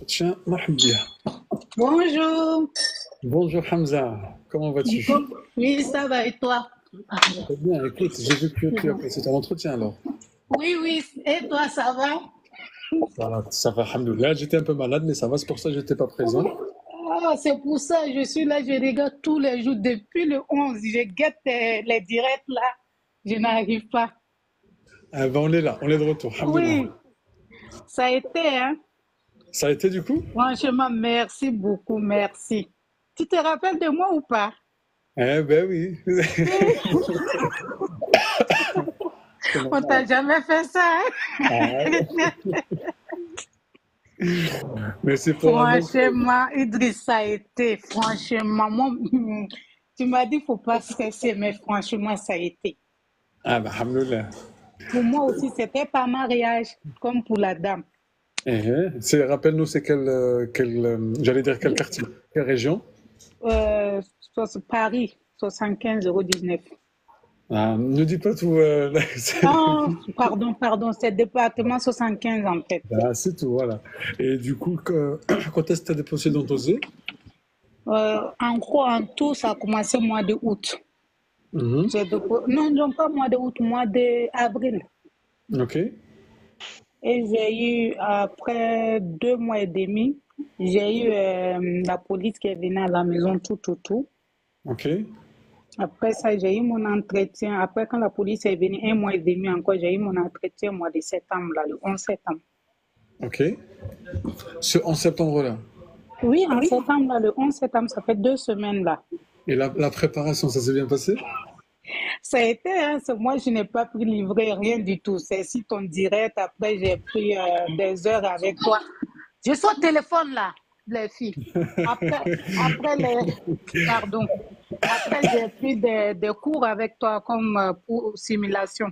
Tiens, Mahmoud. Bonjour. Bonjour Hamza, comment vas-tu? Oui, ça va et toi? Très bien, écoute, j'ai vu que tu as passé ton entretien alors. Oui, oui, et toi, ça va? Ça va, Alhamdoulilah. J'étais un peu malade, mais ça va, c'est pour ça que j'étais pas présent. Ah, c'est pour ça, je suis là, je regarde tous les jours depuis le 11. Je guette les directs là. Je n'arrive pas. Ah ben, on est là, on est de retour, Alhamdoulilah. Oui, ça a été, hein? Ça a été du coup? Franchement, merci beaucoup, merci. Tu te rappelles de moi ou pas? Eh ben oui. C'est On normal. t'a jamais fait ça, Ah, hein? mais c'est pour un autre. Franchement, Idriss, ça a été, franchement, moi, tu m'as dit, faut pas stresser, mais franchement, ça a été. Ah ben, Alhamdoulilah. Pour moi aussi, c'était pas mariage, comme pour la dame. Rappelle-nous, c'est j'allais dire quel quartier, quelle région? Paris, 75,19 €. Ah, ne dis pas tout. Ah, pardon, c'est département 75 en fait. Ah, c'est tout, voilà. Et du coup, quand est-ce que tu as déposé ton dossier? En gros, en tout, ça a commencé au mois de août. Mhm. Non, non, pas mois de août, mois d'avril. Ok. Et j'ai eu, après 2 mois et demi, j'ai eu la police qui est venue à la maison, tout. Ok. Après ça, j'ai eu mon entretien. Après, quand la police est venue, 1 mois et demi encore, j'ai eu mon entretien au mois de septembre, là, le 11 septembre. Ok. En septembre-là. Oui, en septembre, là, le 11 septembre, ça fait 2 semaines, là. Et la préparation, ça s'est bien passé? Ça a été, hein, moi, je n'ai pas pris livret, rien du tout. C'est si ton direct, après, j'ai pris des heures avec toi. Je suis au téléphone, là, les filles. Après pardon. Après, j'ai pris des cours avec toi comme pour simulation.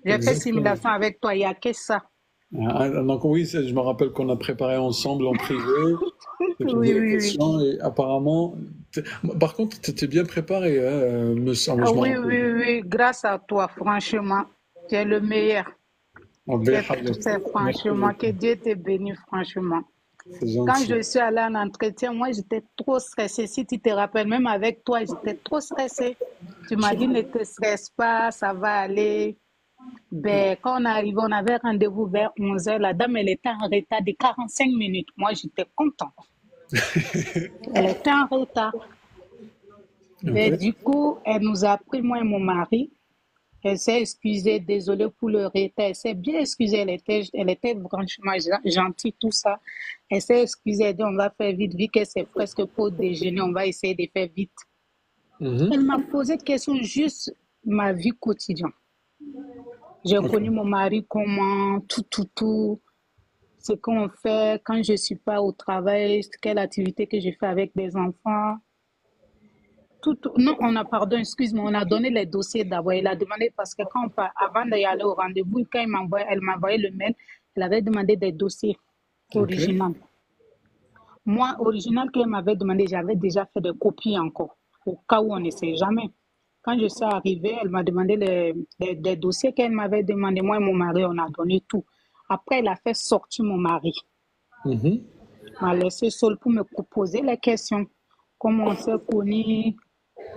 J'ai fait Exactement. simulation avec toi, il n'y a que ça. Donc oui, je me rappelle qu'on a préparé ensemble en privé. Je te Oui, posais des oui, oui. questions et apparemment... Par contre, tu étais bien préparé, hein, me semble, Ah je me oui, rappelle. oui, oui, grâce à toi, franchement. Tu es le meilleur. Oh, ben, C'est merci franchement, que beaucoup. Dieu te bénisse, franchement. C'est Quand gentil. je suis allée en entretien, moi, j'étais trop stressée. Si tu te rappelles, même avec toi, j'étais trop stressée. Tu m'as dit, ne te stresse pas, ça va aller. Ben, quand on est arrivé, on avait rendez-vous vers 11 h. La dame, elle était en retard de 45 minutes. Moi, j'étais contente. Elle était en retard. Ben, Ok. du coup, elle nous a pris, moi et mon mari. Elle s'est excusée, désolée pour le retard. Elle s'est bien excusée. Elle était franchement gentille, tout ça. Elle s'est excusée, elle dit on va faire vite, vu que c'est presque pour déjeuner, on va essayer de faire vite. Mhm. Elle m'a posé de questions juste ma vie quotidienne. J'ai Ok. connu mon mari, comment, tout, ce qu'on fait quand je suis pas au travail, quelle activité que je fais avec des enfants. Tout. Non, pardon, excuse-moi, on a donné les dossiers d'abord. Il a demandé parce que avant d'y aller au rendez-vous, quand elle m'a envoyé le mail, elle avait demandé des dossiers Ok. originaux. Moi, original qu'elle m'avait demandé, j'avais déjà fait des copies encore, au cas où on ne sait jamais. Quand je suis arrivée, elle m'a demandé des dossiers qu'elle m'avait demandé. Moi et mon mari, on a donné tout. Après, elle a fait sortir mon mari. Mhm. M'a laissé seule pour me poser les questions. Comment on s'est connus,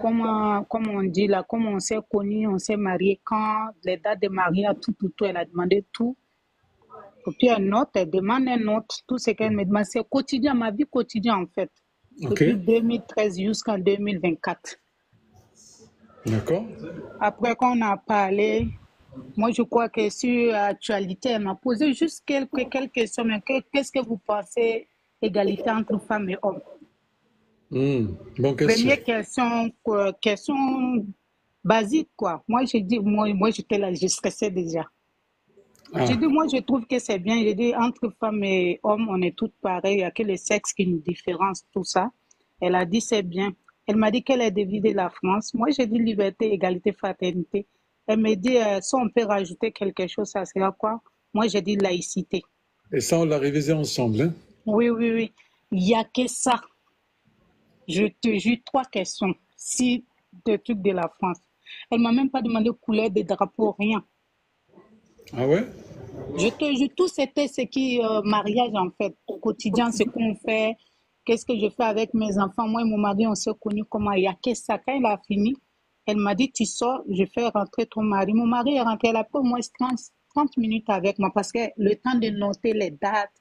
comment on dit là, comment on s'est connus, on s'est mariés quand, les dates de mariage, tout. Elle a demandé tout. Et puis elle note, elle demande une note, tout ce qu'elle me demande, c'est quotidien, ma vie quotidienne en fait, Ok. depuis 2013 jusqu'en 2024. D'accord. Après qu'on a parlé, moi je crois que sur l'actualité, elle m'a posé juste quelques questions, mais qu'est-ce que vous pensez égalité entre femmes et hommes? Bonne question. Première question, question basique quoi. Moi j'ai dit, moi j'étais là, je stressais déjà. J'ai Ah, dit, moi, je trouve que c'est bien. J'ai dit, entre femmes et hommes, on est toutes pareilles. Il n'y a que le sexe qui nous différencie, tout ça. Elle a dit, c'est bien. Elle m'a dit qu'elle est devise de la France. Moi, j'ai dit liberté, égalité, fraternité. Elle me dit, si on peut rajouter quelque chose, ça sera quoi? Moi, j'ai dit laïcité. et ça, on l'a révisé ensemble, hein? Oui, oui, oui. Il n'y a que ça. Je te jure, 3 questions. Si des trucs de la France. Elle m'a même pas demandé couleur de drapeau, rien. Ah ouais? Je te jure, tout c'était ce qui, mariage en fait, au quotidien, ce qu'on fait, qu'est-ce que je fais avec mes enfants. Moi et mon mari, on s'est connus comment il y a que ça. Quand il a fini, elle m'a dit, tu sors, je fais rentrer ton mari. Mon mari est rentré, elle a pris au moins 30 minutes avec moi parce que le temps de noter les dates,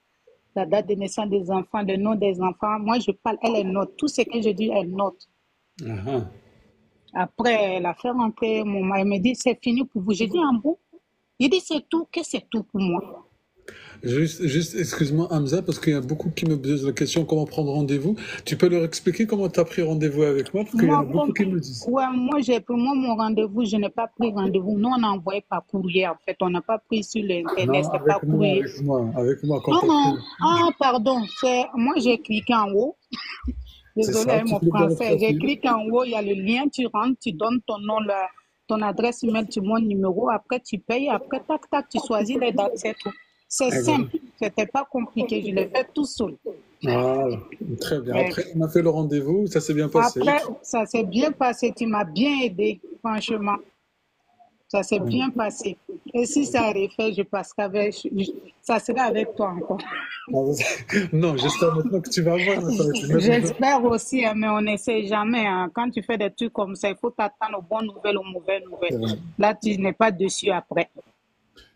la date de naissance des enfants, le nom des enfants, moi je parle, elle note. Tout ce que je dis, elle note. Ah, ah. Après, elle a fait rentrer mon mari, elle me dit, c'est fini pour vous. J'ai dit, en bon. Il dit, c'est tout, que c'est tout pour moi. Juste excuse-moi, Hamza, parce qu'il y a beaucoup qui me posent la question comment prendre rendez-vous. Tu peux leur expliquer comment tu as pris rendez-vous avec moi, parce qu'il y en a Moi, beaucoup comme, qui me disent. ouais, moi, j'ai pris, moi, mon rendez-vous, je n'ai pas pris rendez-vous. Nous, on a envoyé par courrier, en fait. On n'a pas pris sur l'Internet, Non, c'est par courrier. avec moi, quand Ah, tu as ah, pris. ah, pardon, c'est, moi, j'ai cliqué en haut. C'est Désolée, ça, avec tu mon cliques dans le français. J'ai profil. cliqué en haut, il y a le lien, tu rentres, tu donnes ton nom, ton adresse email, tu montes numéro, après tu payes, après, tac, tac, tu choisis les dates, c'est tout. C'est simple, Exact. c'était pas compliqué, je l'ai fait tout seul. Voilà, très bien. Ouais. Après, on a fait le rendez-vous, ça s'est bien passé. Après, ça s'est bien passé, tu m'as bien aidé, franchement. Ça s'est bien passé. Et si ça refait, je passerai avec, ça sera avec toi encore. Non, j'espère maintenant que tu vas avoir un autorité. J'espère aussi, hein, mais on ne sait jamais, hein. Quand tu fais des trucs comme ça, il faut t'attendre aux bonnes nouvelles, aux mauvaises nouvelles. C'est vrai, Là, tu n'es pas dessus après.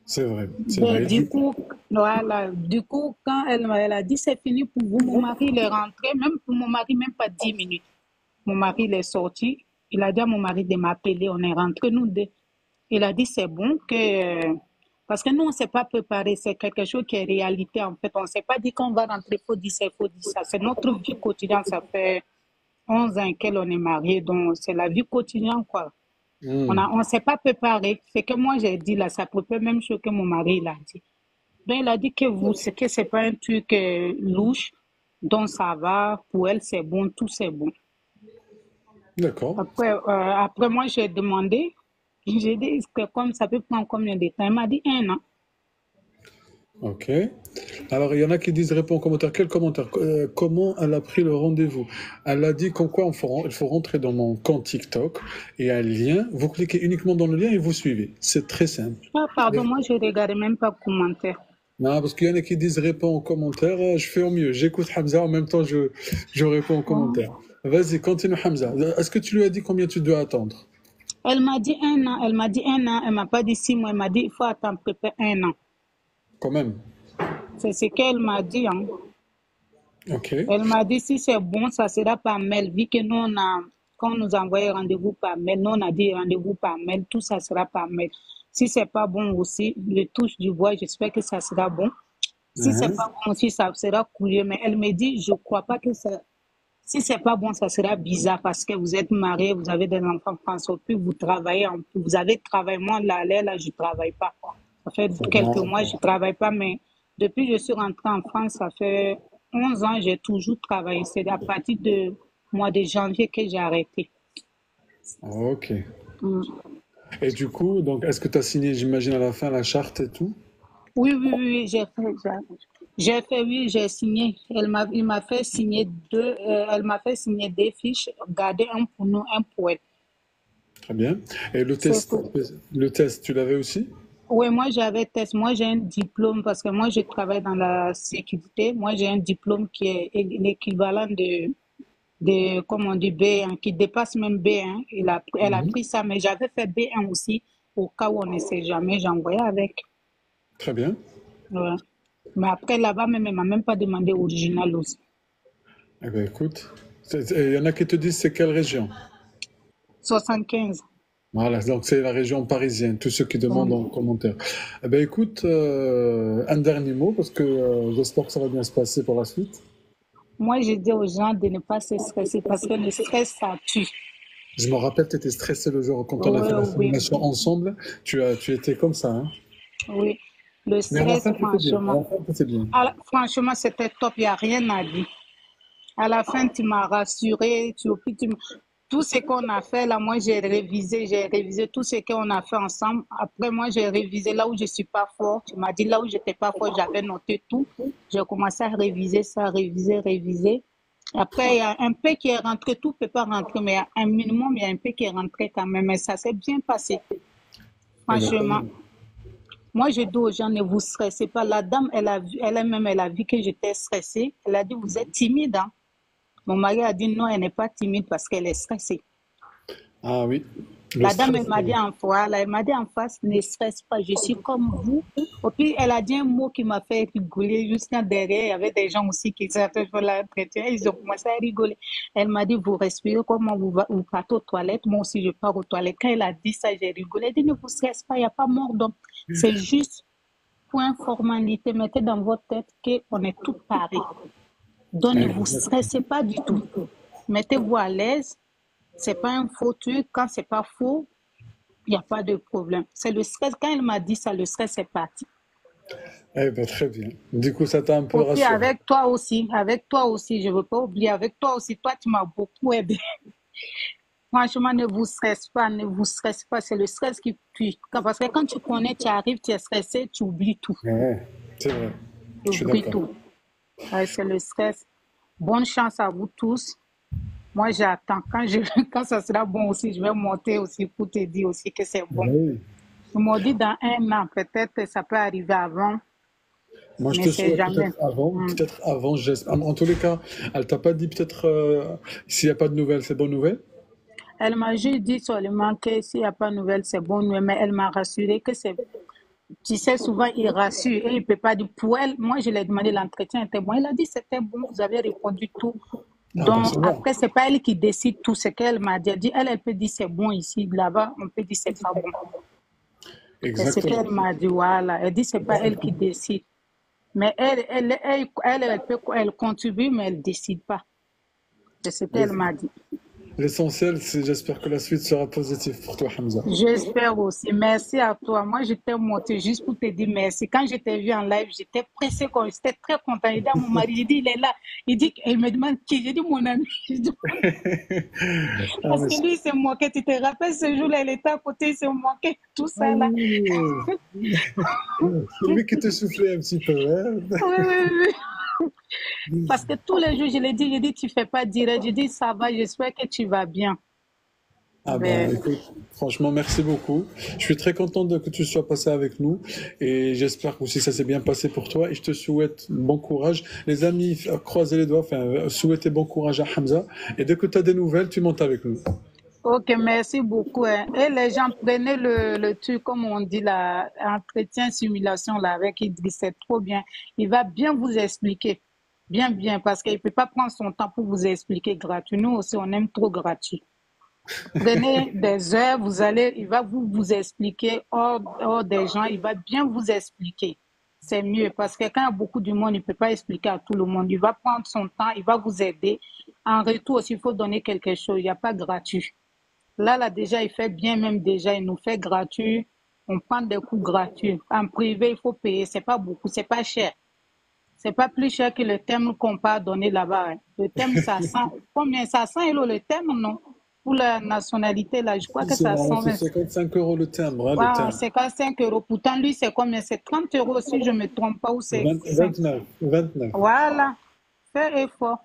c'est vrai, c'est Mais vrai. du coup, voilà, du coup, quand elle a dit c'est fini pour vous, mon mari il est rentré, même pour mon mari, même pas 10 minutes. Mon mari il est sorti, il a dit à mon mari de m'appeler, on est rentrés nous deux. Il a dit c'est bon que parce que nous on ne s'est pas préparé, c'est quelque chose qui est réalité en fait. On ne s'est pas dit qu'on va rentrer, faut dire ça, faut dire ça. C'est notre vie quotidienne, ça fait 11 ans qu'on est mariés, donc c'est la vie quotidienne quoi. Hmm. On s'est pas préparé. C'est que moi j'ai dit là, ça peut être même chose que mon mari il a dit. Ben, il a dit que vous, c'est que c'est pas un truc louche, donc ça va, pour elle c'est bon, tout c'est bon. D'accord. Après moi j'ai demandé, j'ai dit que comme ça peut prendre combien de temps? Il m'a dit 1 an. Ok. Alors, il y en a qui disent, réponds en commentaire. Quel commentaire? Comment elle a pris le rendez-vous? Elle a dit qu'en quoi il faut rentrer dans mon compte TikTok et un lien. Vous cliquez uniquement dans le lien et vous suivez. C'est très simple. Ah, pardon, moi je regardais même pas le commentaire. Non, parce qu'il y en a qui disent, réponds en commentaire. Je fais au mieux. J'écoute Hamza en même temps, je réponds en Oh. commentaire. Vas-y, continue Hamza. Est-ce que tu lui as dit combien tu dois attendre? Elle m'a dit 1 an, elle m'a dit 1 an, elle m'a pas dit 6 mois, elle m'a dit il faut attendre peut-être 1 an. Quand même. C'est ce qu'elle m'a dit, hein. Ok. Elle m'a dit si c'est bon, ça sera par mail. Vu que nous, quand on nous a envoyé rendez-vous par mail, nous, on a dit rendez-vous par mail, tout ça sera par mail. Si c'est pas bon aussi, je touche du bois, j'espère que ça sera bon. Si c'est Mhm. pas bon aussi, ça sera courrier. Mais elle me dit, je crois pas que ça. Si c'est pas bon, ça sera bizarre parce que vous êtes mariés, vous avez des enfants français, puis vous travaillez, vous avez travaillé. Moi, là, je travaille pas. Ça fait quelques Non. mois, je travaille pas, mais depuis que je suis rentrée en France, ça fait 11 ans, j'ai toujours travaillé. C'est à partir de mois de janvier que j'ai arrêté. Ok. Mm. Et du coup, donc, est-ce que tu as signé, j'imagine, à la fin, la charte et tout? Oui, oui, oui, oui, oui, j'ai signé. Il m'a fait signer elle m'a fait signer 2 fiches, garder un pour nous, un pour elle. Très bien. Et C'est tout. le test, tu l'avais aussi? Oui, moi j'avais test. Moi j'ai un diplôme parce que moi je travaille dans la sécurité. Moi j'ai un diplôme qui est l'équivalent comme on dit, B1, qui dépasse même B1. Elle a Mhm. pris ça, mais j'avais fait B1 aussi, au cas où on ne sait jamais, j'envoyais avec. Très bien. Ouais. Mais après là-bas, même, elle m'a même pas demandé original aussi. Eh bien, écoute, il y en a qui te disent c'est quelle région? 75. Voilà, donc c'est la région parisienne, tous ceux qui demandent en Bon. commentaire. Eh bien, écoute, un dernier mot, parce que j'espère que ça va bien se passer pour la suite. Moi, je dis aux gens de ne pas se stresser parce que le stress, ça tue. Je me rappelle, tu étais stressé le jour quand on a Oui, fait la oui, simulation ensemble. Tu étais comme ça, hein. oui. Le Mais à la stress, fin, c'était bien. À franchement. la fin, c'était bien. Franchement, c'était top, il n'y a rien à dire. À la fin, tu m'as rassuré, tout ce qu'on a fait, là, moi, j'ai révisé tout ce qu'on a fait ensemble. Après, moi, j'ai révisé là où je suis pas fort. Tu m'as dit là où j'étais pas fort, j'avais noté tout. J'ai commencé à réviser ça, réviser, réviser. Après, il y a un peu qui est rentré, tout peut pas rentrer, mais il y a un minimum, il y a un peu qui est rentré quand même. Mais ça s'est bien passé, Eh ben, tant franchement. mieux. Moi, je dis aux gens, ne vous stressez pas. La dame, elle-même, elle a vu que j'étais stressée. Elle a dit, vous êtes timide, hein? Mon mari a dit, non, elle n'est pas timide parce qu'elle est stressée. Ah oui, le La dame, stress. elle m'a dit en voilà, elle m'a dit en face, ne stresse pas, je suis comme vous. Et puis, elle a dit un mot qui m'a fait rigoler. Juste là derrière, il y avait des gens aussi qui étaient pour l'entretien. Ils ont commencé à rigoler. Elle m'a dit, vous respirez, comment vous partez aux toilettes? Moi aussi, je pars aux toilettes. Quand elle a dit ça, j'ai rigolé. Elle dit, ne vous stressez pas, il n'y a pas mort d'homme. C'est juste pour une formalité. Mettez dans votre tête qu'on est toutes pareilles. Donc, ne vous stressez pas du tout. Mettez-vous à l'aise. C'est pas un faux truc. Quand c'est pas faux, il n'y a pas de problème. C'est le stress. Quand elle m'a dit ça, le stress est parti. Eh ben, très bien. Du coup, ça t'a un peu Et puis rassuré. avec toi aussi, je ne veux pas oublier, avec toi aussi, toi, tu m'as beaucoup aidé. Franchement, ne vous stressez pas, ne vous stressez pas. C'est le stress qui tue. Parce que quand tu connais, tu arrives, tu es stressé, tu oublies tout. Ouais, c'est vrai. Tu Je suis oublies d'accord. tout. Ouais, c'est le stress. Bonne chance à vous tous. Moi, j'attends. Quand ça sera bon aussi, je vais monter aussi pour te dire aussi que c'est bon. Oui. Ils m'ont dit dans un an, peut-être que ça peut arriver avant, Moi, je mais te c'est souhaite jamais. Hmm. peut-être avant, en tous les cas, elle t'a pas dit peut-être s'il n'y a pas de nouvelles, c'est bonne nouvelle? Elle m'a juste dit seulement que s'il n'y a pas de nouvelles, c'est bon, mais elle m'a rassuré que c'est. Tu sais, souvent, il rassure et il ne peut pas dire pour elle. Moi, je lui ai demandé l'entretien était bon. Il a dit c'était bon, vous avez répondu tout. Ah ben Donc, c'est bon. après, ce n'est pas elle qui décide tout ce qu'elle m'a dit. Elle dit, elle peut dire c'est bon ici, là-bas, on peut dire c'est pas bon. C'est ce Exactement. qu'elle m'a dit, voilà. Elle dit c'est pas elle qui décide. Mais elle contribue, mais elle ne décide pas. C'est ce qu'elle m'a dit. L'essentiel, c'est j'espère que la suite sera positive pour toi, Hamza. J'espère aussi. Merci à toi. Moi, j'étais montée juste pour te dire merci. Quand je t'ai vu en live, j'étais pressée, j'étais très contente. J'ai dit à mon mari, j'ai dit, il est là. Il me demande qui. J'ai dit, mon ami. Ah, Parce que lui, il s'est moqué. Tu te rappelles ce jour-là, il était à côté, il s'est moqué. Tout ah ça, là. oui, c'est lui qui te soufflait un petit peu, hein? Oui, oui, oui. Parce que tous les jours, je l'ai dit, tu fais pas direct. Je dis, ça va, j'espère que tu vas bien. Ah ben Ben, écoute, franchement, merci beaucoup. Je suis très content que tu sois passé avec nous et j'espère que aussi ça s'est bien passé pour toi et je te souhaite bon courage. Les amis, croisez les doigts, enfin, souhaitez bon courage à Hamza et dès que tu as des nouvelles, tu montes avec nous. ok, merci beaucoup, hein. Et les gens prenaient le truc, comme on dit, là, entretien simulation là, avec Idriss, c'est trop bien. Il va bien vous expliquer. Bien, bien, parce qu'il ne peut pas prendre son temps pour vous expliquer gratuit. Nous aussi, on aime trop gratuit. Prenez des heures, il va vous expliquer hors des gens, il va bien vous expliquer. C'est mieux parce que quand il y a beaucoup de monde, il ne peut pas expliquer à tout le monde. Il va prendre son temps, il va vous aider. En retour aussi, il faut donner quelque chose. Il n'y a pas gratuit. Là, déjà, il fait bien même déjà, il nous fait gratuit. On prend des cours gratuits. En privé, il faut payer. C'est pas beaucoup, c'est pas cher. C'est pas plus cher que le thème qu'on peut donner là-bas, hein. Le thème, ça sent, combien? Ça 100 € le thème, non? Pour la nationalité, là, je crois que ça C'est 120. 55 € le timbre, hein, le Wow, timbre. c'est 5 €. Pourtant, lui, c'est combien? C'est 30 € si je ne me trompe pas, ou c'est 5. 29, 29. Voilà. Fais effort.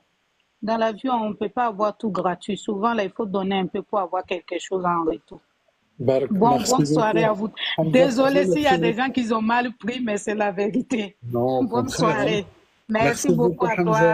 Dans la vie, on ne peut pas avoir tout gratuit. Souvent, là, il faut donner un peu pour avoir quelque chose en retour. Barak, Bonne merci soirée beaucoup. à vous. Hamza, franchement, Désolée s'il y merci a des beaucoup. gens qui ont mal pris, mais c'est la vérité. Non, au Bonne contraire, hein. soirée. Merci Merci beaucoup beaucoup, à toi. Hamza.